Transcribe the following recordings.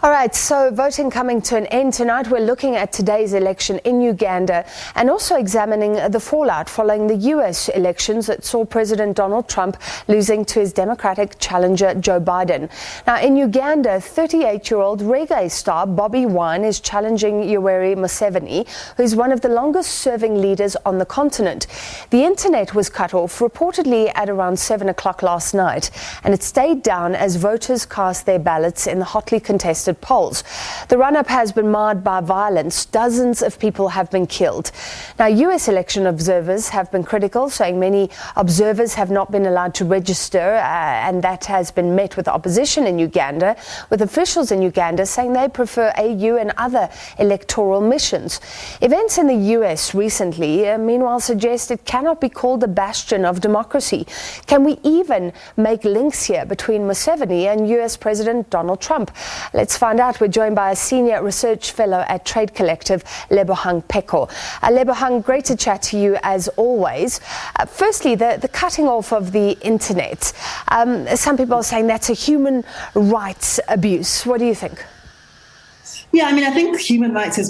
All right, so voting coming to an end tonight. We're looking at today's election in Uganda and also examining the fallout following the US elections that saw President Donald Trump losing to his Democratic challenger Joe Biden. Now, in Uganda, 38-year-old reggae star Bobi Wine is challenging Yoweri Museveni, who's one of the longest-serving leaders on the continent. The internet was cut off reportedly at around 7 o'clock last night, and it stayed down as voters cast their ballots in the hotly contested polls. The run-up has been marred by violence. Dozens of people have been killed. Now, US election observers have been critical, saying many observers have not been allowed to register, and that has been met with opposition in Uganda, with officials in Uganda saying they prefer AU and other electoral missions. Events in the US recently, meanwhile, suggest it cannot be called a bastion of democracy. Can we even make links here between Museveni and US President Donald Trump? Let's find out. We're joined by a senior research fellow at Trade Collective, Lebohang Pheko. Lebohang, great to chat to you as always. Firstly, the cutting off of the internet. Some people are saying that's a human rights abuse. What do you think? Yeah, I mean, I think human rights has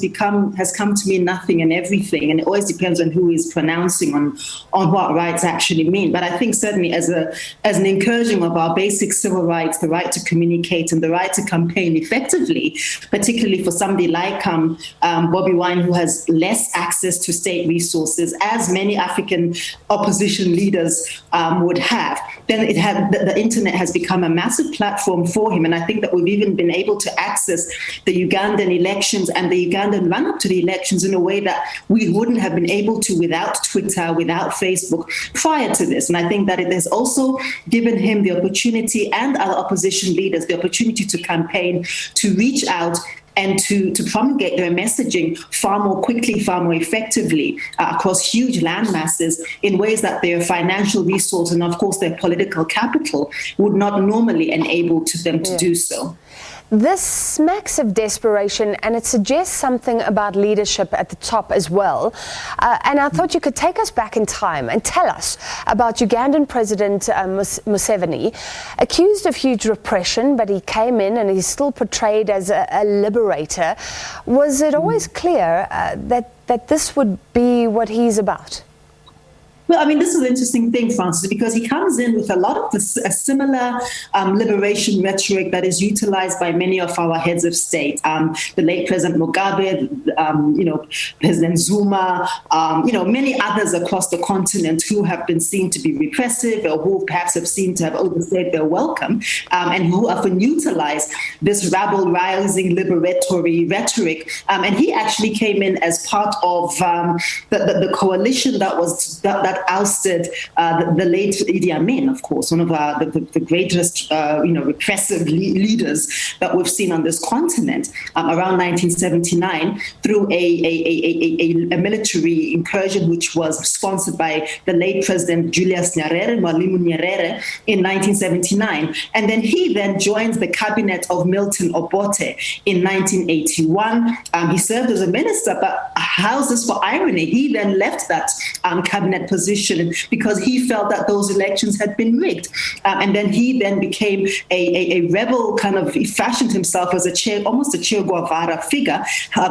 come to mean nothing and everything, and it always depends on who is pronouncing on what rights actually mean. But I think certainly as an incursion of our basic civil rights, the right to communicate and the right to campaign effectively, particularly for somebody like Bobi Wine, who has less access to state resources, as many African opposition leaders would have, then the internet has become a massive platform for him. And I think that we've even been able to access the Ugandan elections and the Ugandan run-up to the elections in a way that we wouldn't have been able to without Twitter, without Facebook prior to this. And I think that it has also given him the opportunity, and other opposition leaders, the opportunity to campaign, to reach out and to promulgate their messaging far more quickly, far more effectively across huge land masses in ways that their financial resource and, of course, their political capital would not normally enable them to do so. This smacks of desperation, and it suggests something about leadership at the top as well. And I thought you could take us back in time and tell us about Ugandan President Museveni, accused of huge repression, but he came in and he's still portrayed as a liberator. Was it always clear that this would be what he's about? Well, I mean, this is an interesting thing, Francis, because he comes in with a lot of a similar liberation rhetoric that is utilized by many of our heads of state. The late President Mugabe, President Zuma, many others across the continent who have been seen to be repressive or who perhaps have seemed to have overstayed their welcome, and who often utilize this rabble-rousing liberatory rhetoric. And he actually came in as part of the coalition that ousted the late Idi Amin, of course, one of the greatest repressive leaders that we've seen on this continent around 1979 through a military incursion which was sponsored by the late President Julius Nyerere, Mwalimu Nyerere, in 1979. And then he joins the cabinet of Milton Obote in 1981. He served as a minister, but how's this for irony? He then left that cabinet position because he felt that those elections had been rigged. And then he became a rebel, he fashioned himself as almost a Che Guevara figure,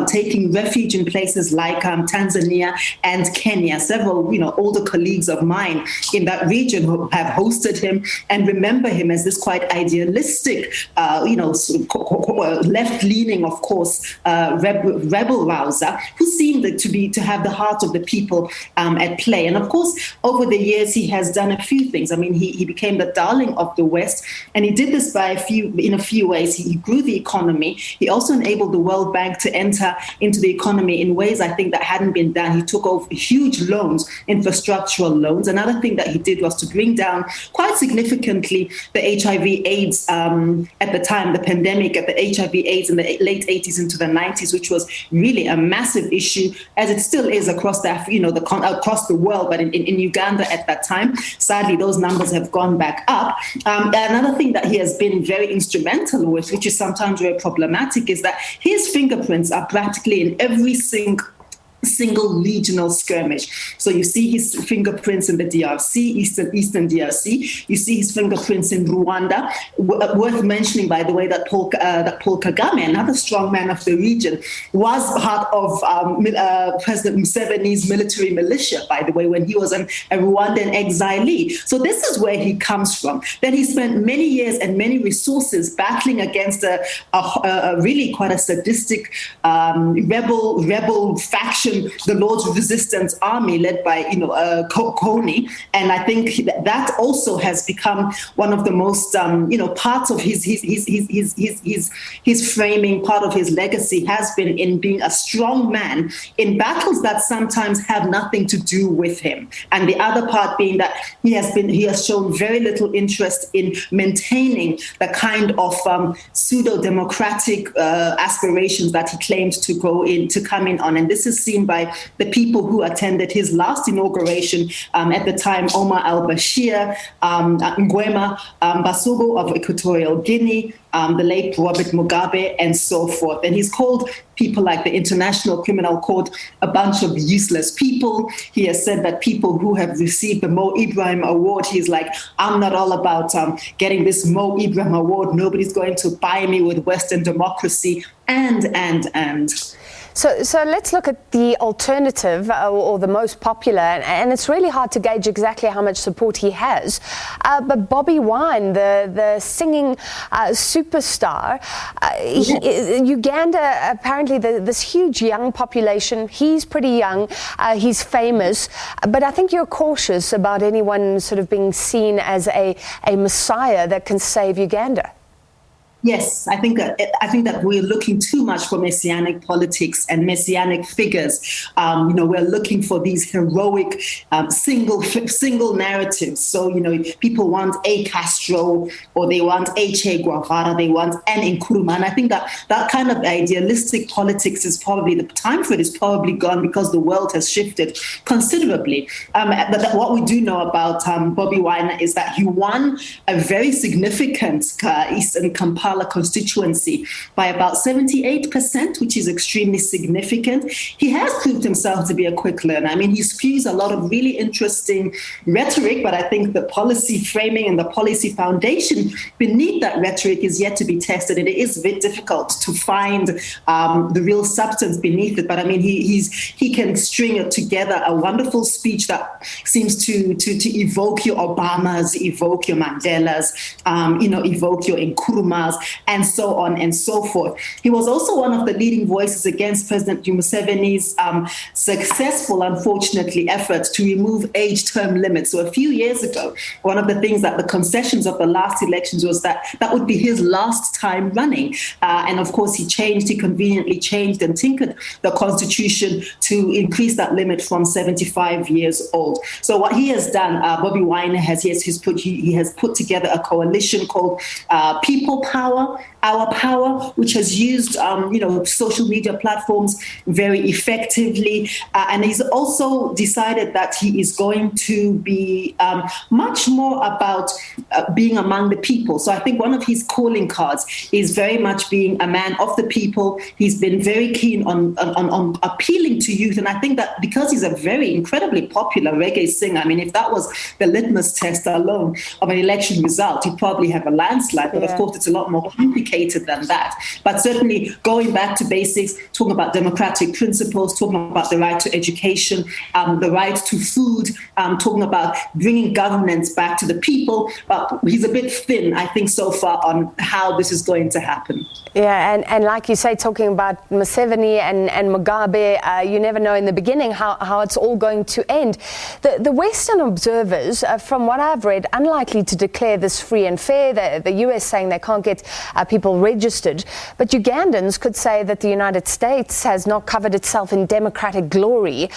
taking refuge in places like Tanzania and Kenya. Several, older colleagues of mine in that region who have hosted him and remember him as this quite idealistic, left-leaning, of course, rebel rouser who seemed to have the heart of the people at play. And of course, over the years, he has done a few things. I mean, he became the darling of the West, and he did this in a few ways. He grew the economy. He also enabled the World Bank to enter into the economy in ways I think that hadn't been done. He took over huge loans, infrastructural loans. Another thing that he did was to bring down quite significantly the HIV/AIDS at the time, the pandemic at the HIV/AIDS in the late 80s into the 90s, which was really a massive issue, as it still is across across the world, but in Uganda at that time. Sadly, those numbers have gone back up. Another thing that he has been very instrumental with, which is sometimes very problematic, is that his fingerprints are practically in every single single regional skirmish. So you see his fingerprints in the DRC, Eastern DRC. You see his fingerprints in Rwanda. Worth mentioning, by the way, that Paul Kagame, another strong man of the region, was part of President Museveni's military militia, by the way, when he was a Rwandan exilee. So this is where he comes from. Then he spent many years and many resources battling against a really quite a sadistic rebel faction, the Lord's Resistance Army, led by Kony, and I think that also has become one of the most parts of his framing. Part of his legacy has been in being a strong man in battles that sometimes have nothing to do with him, and the other part being that he has shown very little interest in maintaining the kind of pseudo-democratic aspirations that he claimed to come in on, and this is seen by the people who attended his last inauguration at the time: Omar al-Bashir, Nguema Basogo of Equatorial Guinea, the late Robert Mugabe, and so forth. And he's called people like the International Criminal Court a bunch of useless people. He has said that people who have received the Mo Ibrahim Award, he's like, I'm not all about getting this Mo Ibrahim Award. Nobody's going to buy me with Western democracy, and. So let's look at the alternative or the most popular, and it's really hard to gauge exactly how much support he has. But Bobi Wine, the singing superstar, Uganda, apparently this huge young population, he's pretty young, he's famous, but I think you're cautious about anyone sort of being seen as a messiah that can save Uganda. Yes, I think that we're looking too much for messianic politics and messianic figures. We're looking for these heroic single narratives. So, people want a Castro, or they want a Che Guevara, they want an Nkrumah. And I think that kind of idealistic politics is probably, the time for it is probably gone, because the world has shifted considerably. But what we do know about Bobi Wine is that he won a very significant Eastern Kampala constituency by about 78%, which is extremely significant. He has proved himself to be a quick learner. I mean, he spews a lot of really interesting rhetoric, but I think the policy framing and the policy foundation beneath that rhetoric is yet to be tested. And it is a bit difficult to find the real substance beneath it. But I mean, he can string it together a wonderful speech that seems to evoke your Obamas, evoke your Mandelas, evoke your Nkrumahs, and so on and so forth. He was also one of the leading voices against President Museveni's successful, unfortunately, efforts to remove age term limits. So a few years ago, one of the things that the concessions of the last elections was that would be his last time running. And of course, he conveniently changed and tinkered the constitution to increase that limit from 75 years old. So what he has done, Bobi Wine has put together a coalition called People Power, Our Power, which has used social media platforms very effectively, and he's also decided that he is going to be much more about being among the people. So I think one of his calling cards is very much being a man of the people. He's been very keen on appealing to youth, and I think that because he's a very incredibly popular reggae singer, I mean, if that was the litmus test alone of an election result, he'd probably have a landslide. But of course, it's a lot more complicated than that. But certainly going back to basics, talking about democratic principles, talking about the right to education, the right to food, talking about bringing governance back to the people. But he's a bit thin, I think, so far on how this is going to happen. Yeah, and like you say, talking about Museveni and Mugabe, you never know in the beginning how it's all going to end. The Western observers, from what I've read, unlikely to declare this free and fair. The US saying they can't get people registered. But Ugandans could say that the United States has not covered itself in democratic glory.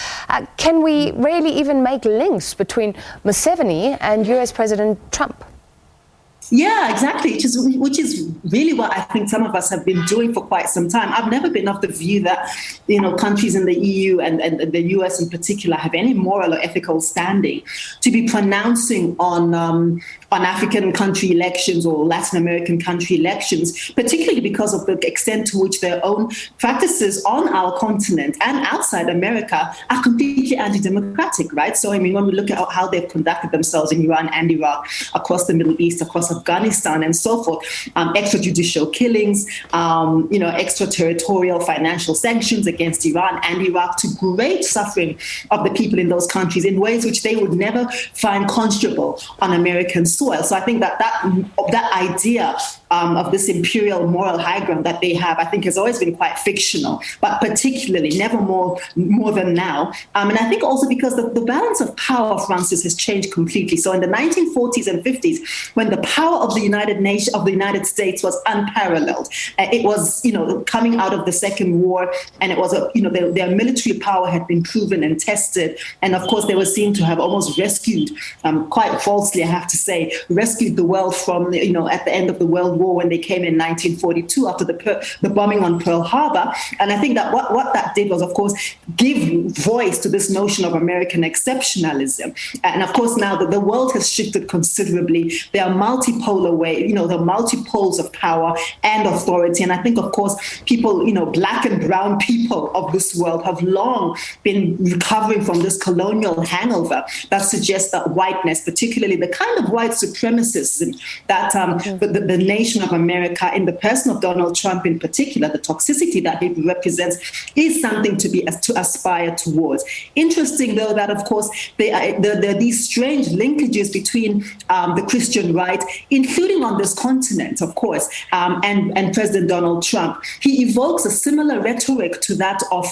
Can we really even make links between Museveni and US President Trump? Yeah, exactly. Which is really what I think some of us have been doing for quite some time. I've never been of the view that, countries in the EU and the US in particular have any moral or ethical standing to be pronouncing on African country elections or Latin American country elections, particularly because of the extent to which their own practices on our continent and outside America are completely anti-democratic, right? So, when we look at how they've conducted themselves in Iran and Iraq, across the Middle East, across Afghanistan and so forth, extrajudicial killings, extraterritorial financial sanctions against Iran and Iraq, to great suffering of the people in those countries in ways which they would never find conscionable on American soil. So I think that idea of this imperial moral high ground that they have, I think, has always been quite fictional, but particularly never more than now. And I think also because the balance of power, Francis, has changed completely. So in the 1940s and 50s, when the power of the United States was unparalleled, it was, coming out of the Second War, and it was, their military power had been proven and tested. And of course, they were seen to have almost rescued, quite falsely, I have to say, rescued the world from, at the end of the World War when they came in 1942 after the bombing on Pearl Harbor. And I think that what that did was, of course, give voice to this notion of American exceptionalism. And of course, now that the world has shifted considerably, there are multipolar ways, there are multipoles of power and authority. And I think, of course, people, black and brown people of this world have long been recovering from this colonial hangover that suggests that whiteness, particularly the kind of white supremacism that the nation of America, in the person of Donald Trump in particular, the toxicity that he represents, is something to aspire towards. Interesting, though, that of course there are these strange linkages between the Christian right, including on this continent, of course, and President Donald Trump. He evokes a similar rhetoric to that of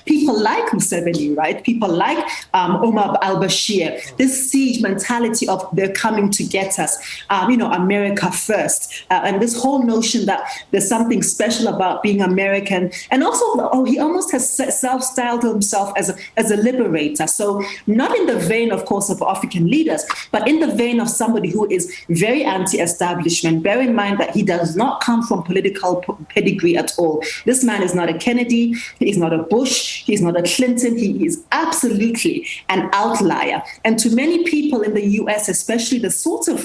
people like Museveni, right? People like Omar al-Bashir. This siege mentality of they're coming to get us, America first, and this whole notion that there's something special about being American, and also he almost has self-styled himself as a liberator. So not in the vein, of course, of African leaders, but in the vein of somebody who is very anti-establishment. Bear in mind that he does not come from political pedigree at all. This man is not a Kennedy, he's not a Bush, he's not a Clinton. He is absolutely an outlier. And to many people in the US, especially the sort of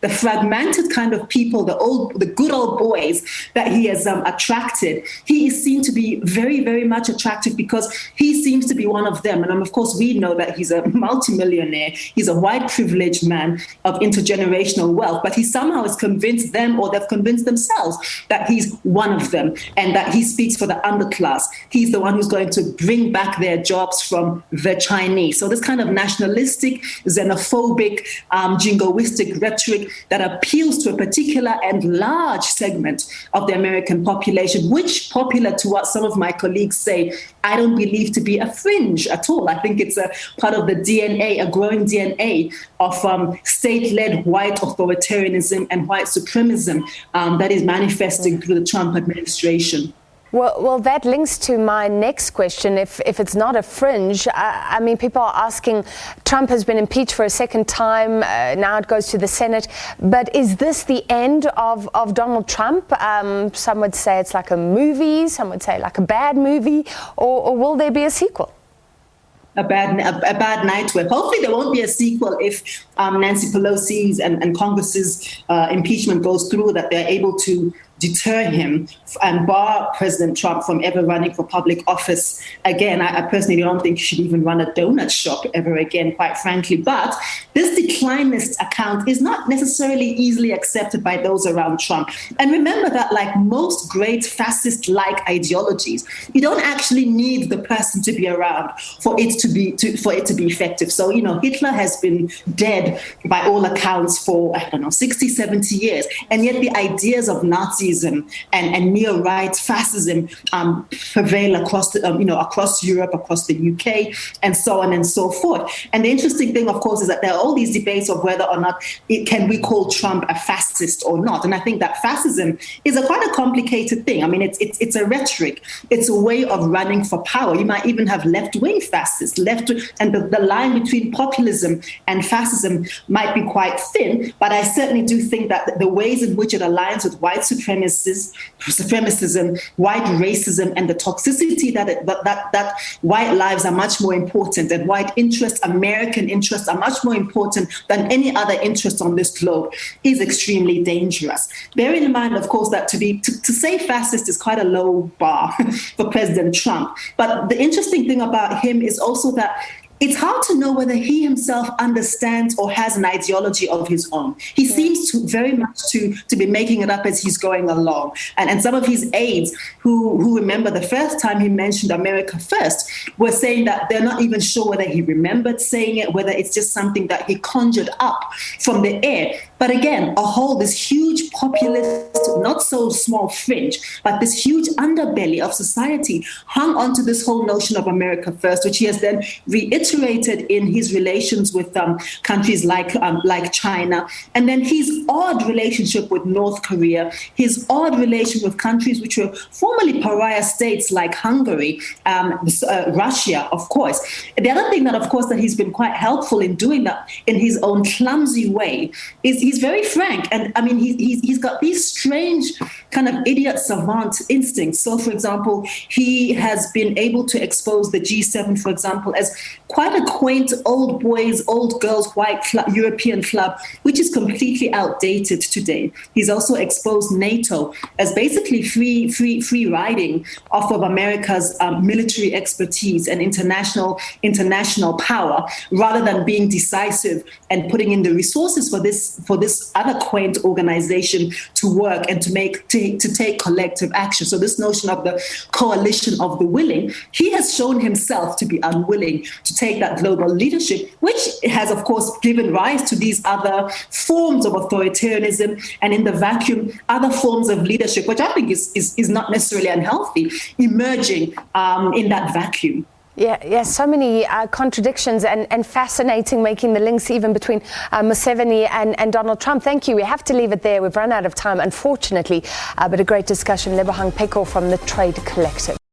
the fragmented kind of people, the good old boys that he has attracted, he is seen to be very, very much attractive because he seems to be one of them. And of course, we know that he's a multimillionaire. He's a white privileged man of intergenerational wealth, but he somehow has convinced them, or they've convinced themselves, that he's one of them and that he speaks for the underclass. He's the one who's going to bring back their jobs from the Chinese. So this kind of nationalistic, xenophobic, jingoistic rhetoric that appeals to a particular and large segment of the American population, which, popular to what some of my colleagues say, I don't believe to be a fringe at all. I think it's a part of the DNA, a growing DNA of state-led white authoritarianism and white supremacism that is manifesting through the Trump administration. Well, that links to my next question. If it's not a fringe, I mean, people are asking, Trump has been impeached for a second time, now it goes to the Senate, but is this the end of Donald Trump? Some would say it's like a movie, some would say like a bad movie, or will there be a sequel? A bad night's work. Hopefully there won't be a sequel if Nancy Pelosi's and Congress's impeachment goes through, that they're able to deter him and bar President Trump from ever running for public office again. I personally don't think he should even run a donut shop ever again, quite frankly. But this declinist account is not necessarily easily accepted by those around Trump. And remember that, like most great fascist-like ideologies, you don't actually need the person to be around for it to be effective. So, Hitler has been dead by all accounts for, 60, 70 years. And yet the ideas of Nazism Nazism and near-right fascism prevail across across Europe, across the UK, and so on and so forth. And the interesting thing, of course, is that there are all these debates of whether or not can we call Trump a fascist or not. And I think that fascism is quite a complicated thing. I mean, it's a rhetoric. It's a way of running for power. You might even have left-wing fascists, and the line between populism and fascism might be quite thin. But I certainly do think that the ways in which it aligns with white supremacism, white racism, and the toxicity that white lives are much more important, and white interests, American interests, are much more important than any other interest on this globe is extremely dangerous. Bearing in mind, of course, that to say fascist is quite a low bar for President Trump. But the interesting thing about him is also that it's hard to know whether he himself understands or has an ideology of his own. He seems to very much to be making it up as he's going along. And some of his aides who remember the first time he mentioned America first were saying that they're not even sure whether he remembered saying it, whether it's just something that he conjured up from the air. But again, this huge populist, not so small fringe, but this huge underbelly of society hung onto this whole notion of America first, which he has then reiterated in his relations with countries like China, and then his odd relationship with North Korea, his odd relation with countries which were formerly pariah states like Hungary, Russia, of course. The other thing that, of course, that he's been quite helpful in doing that in his own clumsy way is he's very frank. And I mean, he's got these strange kind of idiot savant instincts. So, for example, he has been able to expose the G7, for example, as quite a quaint old boys, old girls, white European club, which is completely outdated today. He's also exposed NATO as basically free riding off of America's military expertise and international power, rather than being decisive and putting in the resources for this other quaint organization to work and to take collective action. So this notion of the coalition of the willing, he has shown himself to be unwilling to take that global leadership, which has, of course, given rise to these other forms of authoritarianism, and in the vacuum, other forms of leadership, which I think is not necessarily unhealthy, emerging in that vacuum. Yeah, so many contradictions and fascinating, making the links even between Museveni and Donald Trump. Thank you. We have to leave it there. We've run out of time, unfortunately, but a great discussion. Lebohang Pheko from the Trade Collective.